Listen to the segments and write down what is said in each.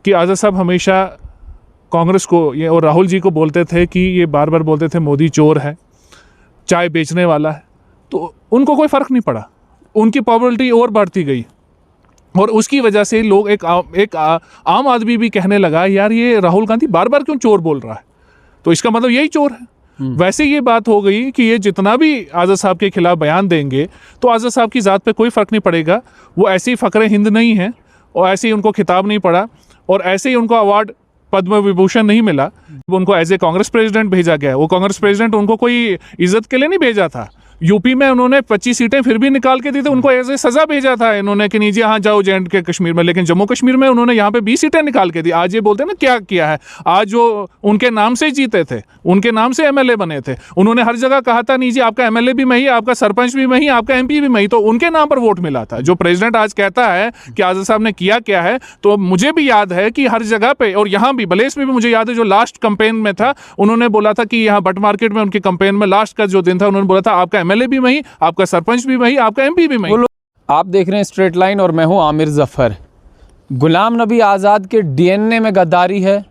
कि आज़ाद साहब हमेशा कांग्रेस को ये और राहुल जी को बोलते थे कि ये बार बार बोलते थे मोदी चोर है, चाय बेचने वाला है, तो उनको कोई फ़र्क नहीं पड़ा, उनकी पॉपुलैरिटी और बढ़ती गई और उसकी वजह से लोग एक आम आदमी भी कहने लगा यार ये राहुल गांधी बार बार क्यों चोर बोल रहा है, तो इसका मतलब यही चोर है। वैसे ये बात हो गई कि ये जितना भी आज़ाद साहब के खिलाफ बयान देंगे तो आज़ाद साहब की ज़ात पे कोई फ़र्क नहीं पड़ेगा, वो ऐसे ही फ़ख्र हिंद नहीं है और ऐसे ही उनको खिताब नहीं पड़ा और ऐसे ही उनको अवार्ड पद्म विभूषण नहीं मिला, उनको एज ए कांग्रेस प्रेसिडेंट भेजा गया। वो कांग्रेस प्रेसिडेंट उनको कोई इज्जत के लिए नहीं भेजा था। यूपी में उन्होंने 25 सीटें फिर भी निकाल के दी थी, उनको एज ए सज़ा भेजा था इन्होंने कि नहीं जी हाँ जाओ जे एंड के कश्मीर में, लेकिन जम्मू कश्मीर में उन्होंने यहाँ पे 20 सीटें निकाल के दी। आज ये बोलते हैं ना क्या किया है, आज जो उनके नाम से जीते थे, उनके नाम से एमएलए बने थे, उन्होंने हर जगह कहा था नहीं जी आपका एमएलए भी मैं ही, आपका सरपंच भी मैं ही, आपका एमपी भी मैं ही, तो उनके नाम पर वोट मिला था। जो प्रेसिडेंट आज कहता है कि आज़ाद साहब ने किया क्या है, तो मुझे भी याद है कि हर जगह पे और यहाँ भी बलेस में भी मुझे याद है जो लास्ट कैंपेन में था, उन्होंने बोला था कि यहाँ बट मार्केट में उनके कैंपेन में लास्ट का जो दिन था उन्होंने बोला था आपका एमएलए भी मैं ही, आपका सरपंच भी वही, आपका एमपी भी वही। आप देख रहे हैं स्ट्रेट लाइन और मैं हूं आमिर जफर। गुलाम नबी आज़ाद के डीएनए में गद्दारी है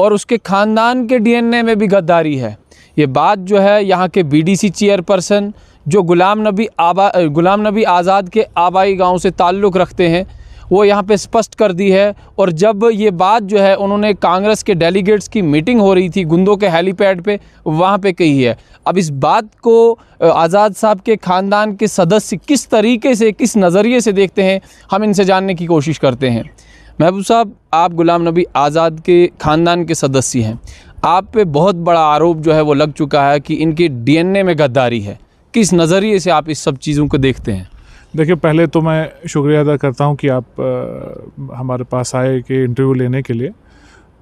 और उसके ख़ानदान के डीएनए में भी गद्दारी है। ये बात जो है यहाँ के बीडीसी चेयरपर्सन जो गुलाम नबी आज़ाद के आबाई गांव से ताल्लुक़ रखते हैं वो यहाँ पे स्पष्ट कर दी है। और जब ये बात जो है उन्होंने कांग्रेस के डेलीगेट्स की मीटिंग हो रही थी गुंदों के हेलीपैड पे, वहाँ पे कही है। अब इस बात को आज़ाद साहब के ख़ानदान के सदस्य किस तरीके से, किस नज़रिए से देखते हैं, हम इनसे जानने की कोशिश करते हैं। महबूब साहब, आप गुलाम नबी आज़ाद के ख़ानदान के सदस्य हैं, आप पे बहुत बड़ा आरोप जो है वो लग चुका है कि इनके डीएनए में गद्दारी है। किस नज़रिए से आप इस सब चीज़ों को देखते हैं? देखिए, पहले तो मैं शुक्रिया अदा करता हूं कि आप हमारे पास आए कि इंटरव्यू लेने के लिए।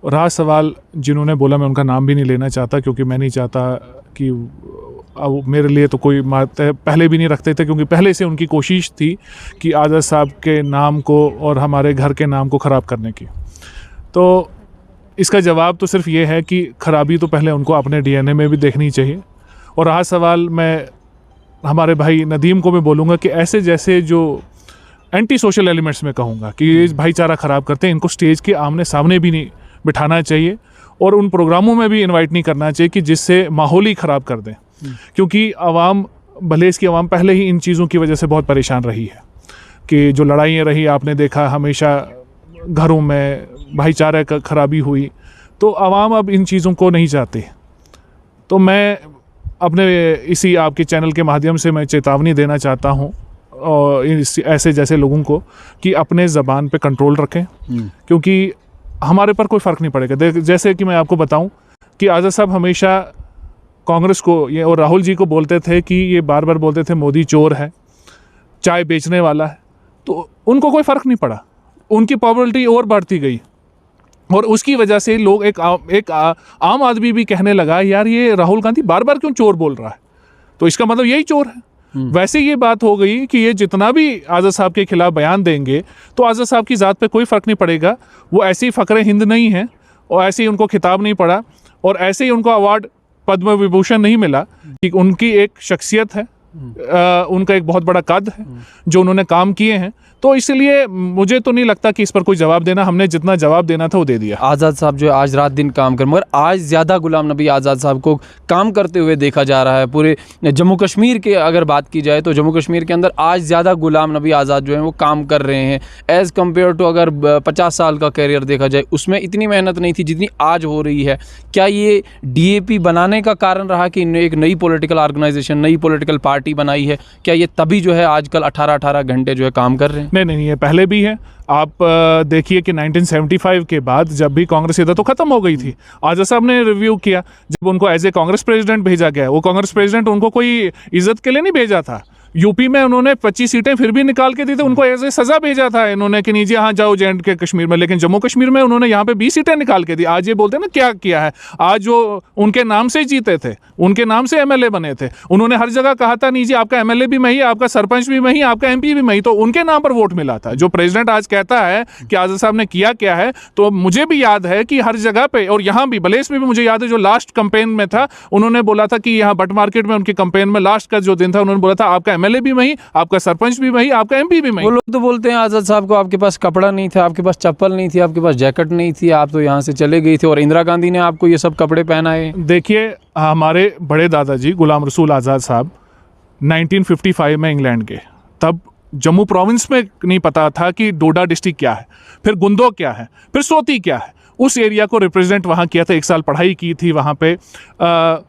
रहा सवाल जिन्होंने बोला, मैं उनका नाम भी नहीं लेना चाहता क्योंकि मैं नहीं चाहता कि अब मेरे लिए तो कोई बात पहले भी नहीं रखते थे, क्योंकि पहले से उनकी कोशिश थी कि आज़ाद साहब के नाम को और हमारे घर के नाम को ख़राब करने की। तो इसका जवाब तो सिर्फ ये है कि ख़राबी तो पहले उनको अपने डीएनए में भी देखनी चाहिए। और रहा सवाल, मैं हमारे भाई नदीम को मैं बोलूँगा कि ऐसे जैसे जो एंटी सोशल एलिमेंट्स में कहूँगा कि ये भाईचारा ख़राब करते हैं, इनको स्टेज के आमने सामने भी नहीं बिठाना चाहिए और उन प्रोग्रामों में भी इनवाइट नहीं करना चाहिए कि जिससे माहौल ही ख़राब कर दें। क्योंकि आवाम, भले इसकी आवाम पहले ही इन चीज़ों की वजह से बहुत परेशान रही है कि जो लड़ाइयाँ रही, आपने देखा हमेशा घरों में भाईचारे का ख़राबी हुई, तो आवाम अब इन चीज़ों को नहीं चाहती। तो मैं अपने इसी आपके चैनल के माध्यम से मैं चेतावनी देना चाहता हूँ और ऐसे जैसे लोगों को कि अपने ज़बान पे कंट्रोल रखें, क्योंकि हमारे पर कोई फ़र्क नहीं पड़ेगा। जैसे कि मैं आपको बताऊँ कि आज़ाद साहब हमेशा कांग्रेस को ये और राहुल जी को बोलते थे कि ये बार बार बोलते थे मोदी चोर है, चाय बेचने वाला है, तो उनको कोई फ़र्क नहीं पड़ा, उनकी पॉपुलैरिटी और बढ़ती गई और उसकी वजह से लोग एक आम आदमी भी कहने लगा यार ये राहुल गांधी बार बार क्यों चोर बोल रहा है, तो इसका मतलब यही चोर है। वैसे ये बात हो गई कि ये जितना भी आज़ाद साहब के खिलाफ बयान देंगे तो आज़ाद साहब की ज़ात पे कोई फ़र्क नहीं पड़ेगा, वो ऐसे ही फ़ख्र हिंद नहीं है और ऐसे ही उनको खिताब नहीं पड़ा और ऐसे ही उनको अवार्ड पद्म विभूषण नहीं मिला कि उनकी एक शख्सियत है, उनका एक बहुत बड़ा कद है, जो उन्होंने काम किए हैं। तो इसलिए मुझे तो नहीं लगता कि इस पर कोई जवाब देना, हमने जितना जवाब देना था वो दे दिया। आज़ाद साहब जो आज रात दिन काम कर, मगर आज ज़्यादा गुलाम नबी आज़ाद साहब को काम करते हुए देखा जा रहा है। पूरे जम्मू कश्मीर के अगर बात की जाए तो जम्मू कश्मीर के अंदर आज ज़्यादा गुलाम नबी आज़ाद जो है वो काम कर रहे हैं एज़ कम्पेयर टू अगर 50 साल का कैरियर देखा जाए, उसमें इतनी मेहनत नहीं थी जितनी आज हो रही है। क्या ये DAP बनाने का कारण रहा कि एक नई पॉलिटिकल ऑर्गेनाइजेशन, नई पॉलिटिकल पार्टी बनाई है, क्या ये तभी जो है आजकल 18-18 घंटे जो है काम कर रहे हैं? नहीं, ये पहले भी है। आप देखिए कि 1975 के बाद जब भी कांग्रेस इधर तो ख़त्म हो गई थी, आज़ाद साहब ने रिव्यू किया, जब उनको एज ए कांग्रेस प्रेसिडेंट भेजा गया, वो कांग्रेस प्रेसिडेंट उनको कोई इज्जत के लिए नहीं भेजा था। यूपी में उन्होंने 25 सीटें फिर भी निकाल के दी थी, उनको एज ए सज़ा भेजा था इन्होंने कि नहीं जी हाँ जाओ जे एंड के कश्मीर में, लेकिन जम्मू कश्मीर में उन्होंने यहाँ पे 20 सीटें निकाल के दी। आज ये बोलते हैं ना क्या किया है, आज जो उनके नाम से जीते थे, उनके नाम से एमएलए बने थे, उन्होंने हर जगह कहा था नहीं जी आपका एमएलए भी मैं ही, आपका सरपंच भी मैं ही, आपका एमपी भी मैं ही, तो उनके नाम पर वोट मिला था। जो प्रेसिडेंट आज कहता है कि आज़ाद साहब ने किया क्या है, तो मुझे भी याद है कि हर जगह पे और यहाँ भी बलेस में भी मुझे याद है जो लास्ट कैंपेन में था, उन्होंने बोला था कि यहाँ बट मार्केट में उनके कैंपेन में लास्ट का जो दिन था, उन्होंने बोला था आपका MLA भी वहीं, आपका सरपंच भी वहीं, आपका MP भी वहीं। वो लोग तो बोलते हैं आज़ाद साहब को आपके पास कपड़ा नहीं था, आपके पास चप्पल नहीं थी, आपके पास जैकेट नहीं थी, आप तो यहाँ से चले गई थी और इंदिरा गांधी ने आपको ये सब कपड़े पहनाए। देखिए, हमारे बड़े दादाजी गुलाम रसूल आज़ाद साहब 1955 में इंग्लैंड गए। तब जम्मू प्रोविंस में नहीं पता था कि डोडा डिस्ट्रिक्ट क्या है, फिर गुंदोक क्या है, फिर सोती क्या है। उस एरिया को रिप्रेजेंट वहाँ किया था, 1 साल पढ़ाई की थी वहाँ पे।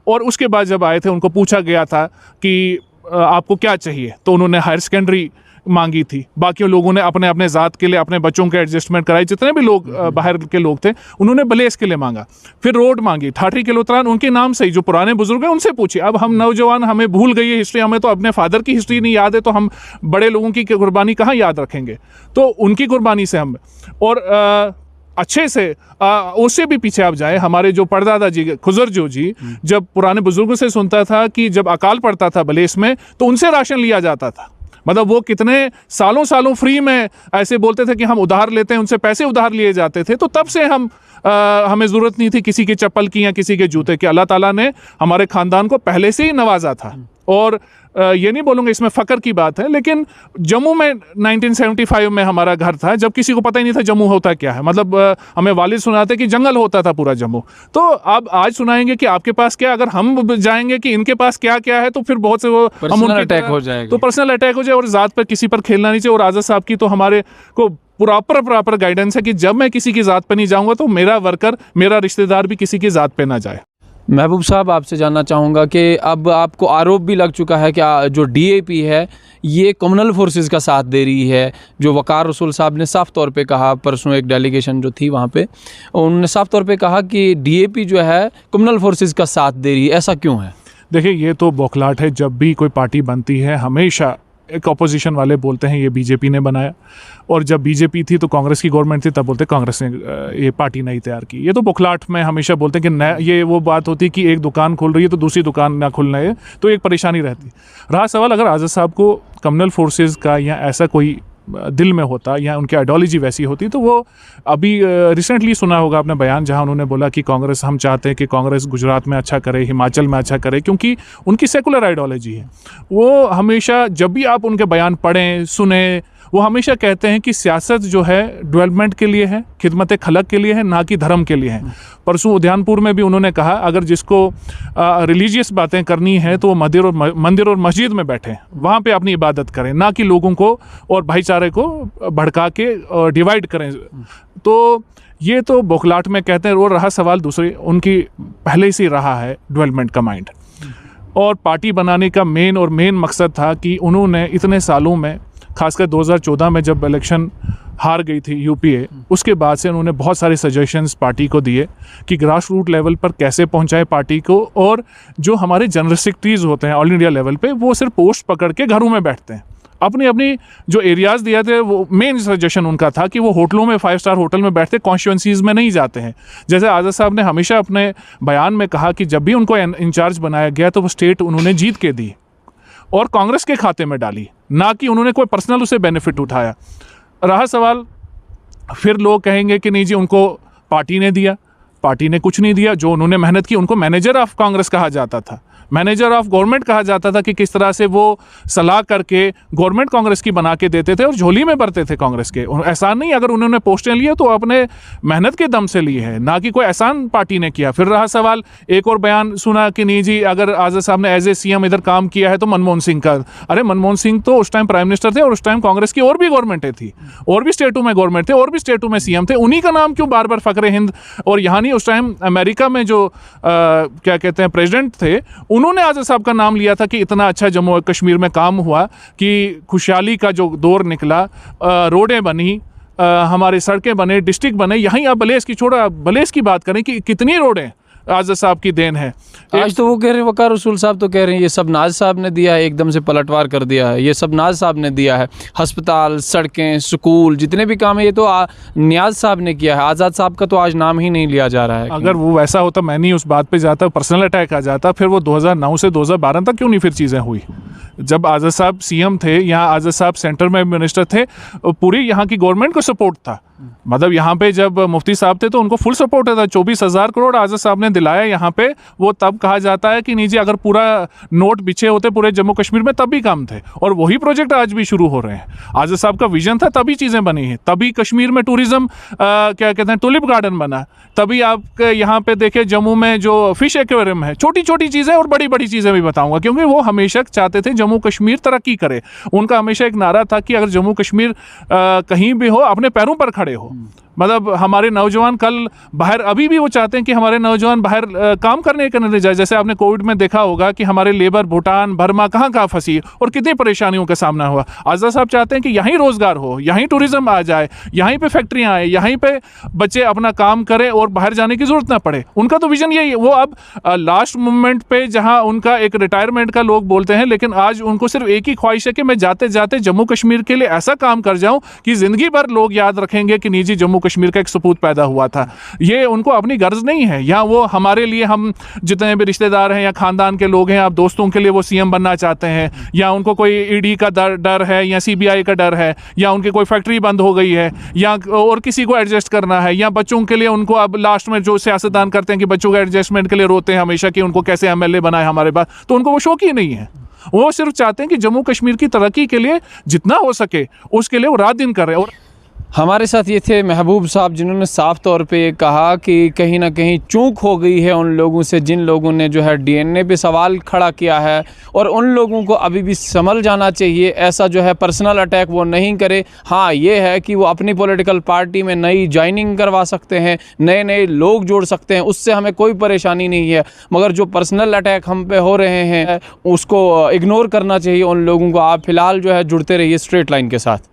और उसके बाद जब आए थे उनको पूछा गया था कि आपको क्या चाहिए, तो उन्होंने हायर सेकेंडरी मांगी थी। बाकी लोगों ने अपने अपने ज़ात के लिए अपने बच्चों के एडजस्टमेंट कराई। जितने भी लोग बाहर के लोग थे उन्होंने बलेस के लिए मांगा। फिर रोड मांगी, ठाठरी किलोत्रान उनके नाम से ही, जो पुराने बुजुर्ग हैं उनसे पूछिए। अब हम नौजवान, हमें भूल गई है हिस्ट्री, हमें तो अपने फादर की हिस्ट्री नहीं याद है, तो हम बड़े लोगों की कुर्बानी कहाँ याद रखेंगे। तो उनकी कुर्बानी से हम और अच्छे से उससे भी पीछे आप जाए, हमारे जो परदादा जी खुजरजो जी जब पुराने बुजुर्गों से सुनता था कि जब अकाल पड़ता था बलेस में तो उनसे राशन लिया जाता था। मतलब वो कितने सालों सालों फ्री में ऐसे बोलते थे कि हम उधार लेते हैं, उनसे पैसे उधार लिए जाते थे। तो तब से हमें ज़रूरत नहीं थी किसी के चप्पल की या किसी के जूते की। अल्लाह ताला ने हमारे ख़ानदान को पहले से ही नवाजा था। और ये नहीं बोलूँगा इसमें फ़ख्र की बात है, लेकिन जम्मू में 1975 में हमारा घर था जब किसी को पता ही नहीं था जम्मू होता क्या है। मतलब हमें वालिद सुनाते कि जंगल होता था पूरा जम्मू। तो अब आज सुनाएंगे कि आपके पास क्या, अगर हम जाएंगे कि इनके पास क्या क्या है तो फिर बहुत से वो हम उनके अटैक हो जाएगा, तो पर्सनल अटैक हो जाए और ज़ात पर किसी पर खेलना नहीं चाहिए। और आज़ाद साहब की तो हमारे को प्रॉपर गाइडेंस है कि जब मैं किसी की ज़ात पर नहीं जाऊँगा तो मेरा वर्कर, मेरा रिश्तेदार भी किसी की ज़ात पर ना जाए। महबूब साहब, आपसे जानना चाहूँगा कि अब आपको आरोप भी लग चुका है कि जो DAP है ये कम्युनल फोर्सेस का साथ दे रही है। जो वकार रसूल साहब ने साफ़ तौर पे कहा, परसों एक डेलीगेशन जो थी वहाँ पे, उन्होंने साफ़ तौर पे कहा कि DAP जो है कम्युनल फोर्सेस का साथ दे रही है। ऐसा क्यों है? देखिए, ये तो बौखलाहट है। जब भी कोई पार्टी बनती है हमेशा एक अपोजिशन वाले बोलते हैं ये BJP ने बनाया, और जब BJP थी तो कांग्रेस की गवर्नमेंट थी तब बोलते कांग्रेस ने ये पार्टी नहीं तैयार की। ये तो बौखलाहट में हमेशा बोलते हैं कि ये वो बात होती है कि एक दुकान खुल रही है तो दूसरी दुकान ना खुलना है, तो एक परेशानी रहती। रहा सवाल अगर आज़ाद साहब को कम्युनल फोर्सेस का या ऐसा कोई दिल में होता या उनकी आइडियोलॉजी वैसी होती तो वो अभी रिसेंटली सुना होगा आपने बयान जहां उन्होंने बोला कि कांग्रेस, हम चाहते हैं कि कांग्रेस गुजरात में अच्छा करे, हिमाचल में अच्छा करे, क्योंकि उनकी सेकुलर आइडियोलॉजी है। वो हमेशा जब भी आप उनके बयान पढ़ें सुने, वो हमेशा कहते हैं कि सियासत जो है डेवलपमेंट के लिए है, खिदमत खलक के लिए है, ना कि धर्म के लिए है। परसों उद्यानपुर में भी उन्होंने कहा अगर जिसको रिलीजियस बातें करनी है तो वो मंदिर और मस्जिद में बैठें, वहाँ पे अपनी इबादत करें, ना कि लोगों को और भाईचारे को भड़का के डिवाइड करें। तो ये तो बौखलाहट में कहते हैं। और रहा सवाल दूसरी, उनकी पहले से रहा है डेवलपमेंट का माइंड, और पार्टी बनाने का मेन मकसद था कि उन्होंने इतने सालों में, खासकर 2014 में जब इलेक्शन हार गई थी UPA, उसके बाद से उन्होंने बहुत सारे सजेशंस पार्टी को दिए कि ग्रास रूट लेवल पर कैसे पहुंचाए पार्टी को। और जो हमारे जनरल सेक्रेटरीज होते हैं ऑल इंडिया लेवल पे, वो सिर्फ पोस्ट पकड़ के घरों में बैठते हैं। अपनी जो एरियाज़ दिया थे, वो मेन सजेशन उनका था कि वो होटलों में, 5 स्टार होटल में बैठते, कॉन्स्टिट्यूंसीज़ में नहीं जाते हैं। जैसे आज़ाद साहब ने हमेशा अपने बयान में कहा कि जब भी उनको इंचार्ज बनाया गया तो वो स्टेट उन्होंने जीत के दी और कांग्रेस के खाते में डाली, ना कि उन्होंने कोई पर्सनल उसे बेनिफिट उठाया। रहा सवाल, फिर लोग कहेंगे कि नहीं जी उनको पार्टी ने दिया। पार्टी ने कुछ नहीं दिया। जो उन्होंने मेहनत की, उनको मैनेजर ऑफ कांग्रेस कहा जाता था, मैनेजर ऑफ गवर्नमेंट कहा जाता था कि किस तरह से वो सलाह करके गवर्नमेंट कांग्रेस की बना के देते थे और झोली में भरते थे कांग्रेस के। एहसान नहीं, अगर उन्होंने पोस्टें लिए तो अपने मेहनत के दम से लिए है, ना कि कोई एहसान पार्टी ने किया। फिर रहा सवाल, एक और बयान सुना कि नहीं जी अगर आज़ाद साहब ने एज ए CM इधर काम किया है तो मनमोहन सिंह का। अरे मनमोहन सिंह तो उस टाइम प्राइम मिनिस्टर थे और उस टाइम कांग्रेस की और भी गवर्नमेंटें थी, और भी स्टेटों में गवर्नमेंट थे, और भी स्टेटों में CM थे। उन्हीं का नाम क्यों बार बार फ़ख्र हिंद? और यहाँ नहीं, उस टाइम अमेरिका में जो क्या कहते हैं प्रेसिडेंट थे, उन्होंने आज़ाद साहब का नाम लिया था कि इतना अच्छा जम्मू और कश्मीर में काम हुआ कि खुशहाली का जो दौर निकला, रोडें बनी, हमारे सड़कें बने, डिस्ट्रिक्ट बने। यहीं आप बलेस की छोड़ा, बलेस की बात करें कि कितनी रोडें आज़ाद साहब की देन है। आज तो वो कह रहे हैं, वकार रसूल साहब तो कह रहे हैं ये सब नाज साहब ने दिया है, एकदम से पलटवार कर दिया है, ये सब नाज साहब ने दिया है। अस्पताल, सड़कें, स्कूल, जितने भी काम है ये तो नियाज साहब ने किया है। आज़ाद साहब का तो आज नाम ही नहीं लिया जा रहा है। अगर वो वैसा होता, मैं नहीं उस बात पे जाता, पर्सनल अटैक आ जाता, फिर वो 2009 से 2012 तक क्यों नहीं फिर चीज़ें हुई? जब आज़ाद साहब CM थे, यहाँ आज़ाद साहब सेंटर में मिनिस्टर थे, पूरी यहाँ की गवर्नमेंट को सपोर्ट था। मतलब यहाँ पे जब मुफ्ती साहब थे तो उनको फुल सपोर्ट था। 24,000 करोड़ आज़ाद साहब ने दिलाया यहाँ पे। वो तब कहा जाता है कि नहीं जी, अगर पूरा नोट बिछे होते पूरे जम्मू कश्मीर में तब भी काम थे। और वही प्रोजेक्ट आज भी शुरू हो रहे हैं। आज़ाद साहब का विजन था तभी चीज़ें बनी हैं, तभी कश्मीर में टूरिज्म क्या कहते हैं टुलिप गार्डन बना, तभी आप यहाँ पे देखे जम्मू में जो फिश एक्वेरियम है। छोटी छोटी चीज़ें और बड़ी बड़ी चीज़ें भी बताऊंगा, क्योंकि वो हमेशा चाहते थे जम्मू कश्मीर तरक्की करे। उनका हमेशा एक नारा था कि अगर जम्मू कश्मीर कहीं भी हो अपने पैरों पर खड़े हो। मतलब हमारे नौजवान कल बाहर, अभी भी वो चाहते हैं कि हमारे नौजवान बाहर काम करने जाए। जैसे आपने कोविड में देखा होगा कि हमारे लेबर भूटान बर्मा कहाँ फंसी और कितनी परेशानियों का सामना हुआ। आज़ाद साहब चाहते हैं कि यहीं रोज़गार हो, यहीं टूरिज्म आ जाए, यहीं पे फैक्ट्रियाँ आए, यहीं पे बच्चे अपना काम करें और बाहर जाने की ज़रूरत ना पड़े। उनका तो विजन यही है। वो अब लास्ट मोमेंट पे जहाँ उनका एक रिटायरमेंट का लोग बोलते हैं, लेकिन आज उनको सिर्फ एक ही ख्वाहिश है कि मैं जाते जाते जम्मू कश्मीर के लिए ऐसा काम कर जाऊँ कि ज़िंदगी भर लोग याद रखेंगे कि नहीं जी जम्मू कश्मीर का एक सपूत पैदा हुआ था। ये उनको अपनी गर्ज नहीं है। या वो हमारे लिए, हम जितने भी रिश्तेदार हैं या खानदान के लोग हैं, आप दोस्तों के लिए वो सीएम बनना चाहते हैं, या उनको कोई ईडी का डर है या सीबीआई का डर है, या उनकी कोई फैक्ट्री बंद हो गई है, या और किसी को एडजस्ट करना है, या बच्चों के लिए उनको अब लास्ट में जो सियासतदान करते हैं कि बच्चों के एडजस्टमेंट के लिए रोते हैं हमेशा कि उनको कैसे एमएलए बनाए हमारे पास, तो उनको वो शौक ही नहीं है। वो सिर्फ चाहते हैं कि जम्मू कश्मीर की तरक्की के लिए जितना हो सके उसके लिए वो रात दिन कर रहे हैं। और हमारे साथ ये थे महबूब साहब, जिन्होंने साफ तौर पे ये कहा कि कहीं ना कहीं चूक हो गई है उन लोगों से जिन लोगों ने जो है डीएनए पे सवाल खड़ा किया है, और उन लोगों को अभी भी संभल जाना चाहिए। ऐसा जो है पर्सनल अटैक वो नहीं करे। हाँ, ये है कि वो अपनी पॉलिटिकल पार्टी में नई ज्वाइनिंग करवा सकते हैं, नए नए लोग जोड़ सकते हैं, उससे हमें कोई परेशानी नहीं है। मगर जो पर्सनल अटैक हम पे हो रहे हैं उसको इग्नोर करना चाहिए उन लोगों को। आप फ़िलहाल जो है जुड़ते रहिए स्ट्रेट लाइन के साथ।